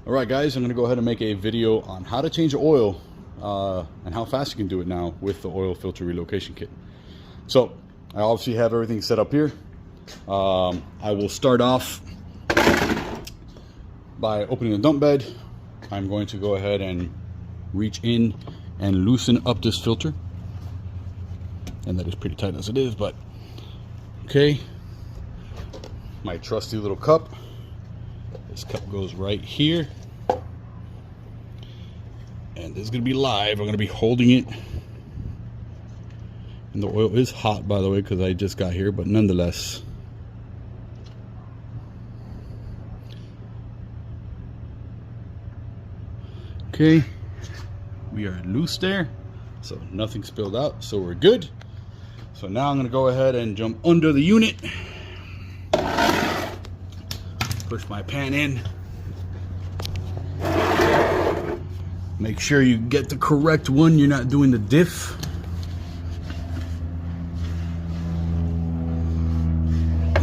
Alright guys, I'm going to go ahead and make a video on how to change the oil and how fast you can do it now with the oil filter relocation kit. So I obviously have everything set up here. I will start off by opening the dump bed. I'm going to go ahead and reach in and loosen up this filter, and that is pretty tight as it is, but okay. My trusty little cup. This cup goes right here, and this is going to be live. I'm going to be holding it, and the oil is hot, by the way, because I just got here, but nonetheless. Okay, we are loose there, so nothing spilled out, so we're good. So now I'm going to go ahead and jump under the unit, push my pan in, make sure you get the correct one, you're not doing the diff.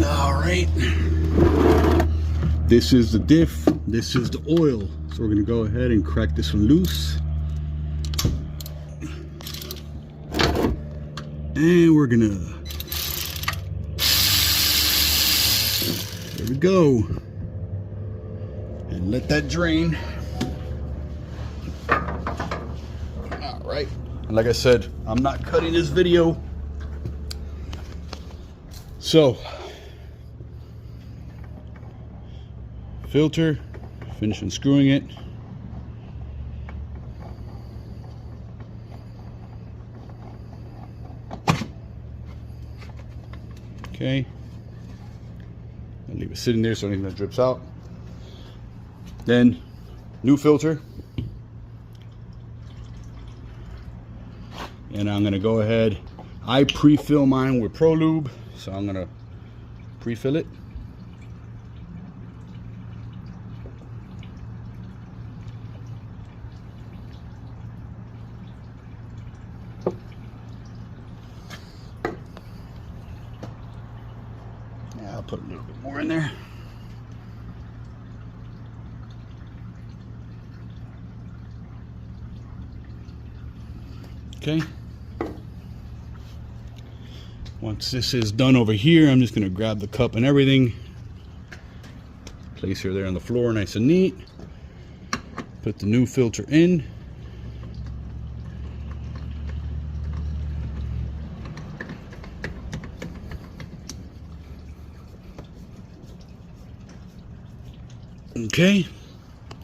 Alright, this is the diff, this is the oil, so we're going to go ahead and crack this one loose, and we're gonna, there we go, and let that drain. All right, and like I said, I'm not cutting this video, so filter, finish unscrewing it. Okay, I'll leave it sitting there so anything that drips out. Then new filter, and I'm gonna go ahead, I pre-fill mine with Pro Lube, so I'm gonna pre-fill it. I'll put a little bit more in there. Okay. Once this is done over here, I'm just going to grab the cup and everything. Place her there on the floor, nice and neat. Put the new filter in. Okay,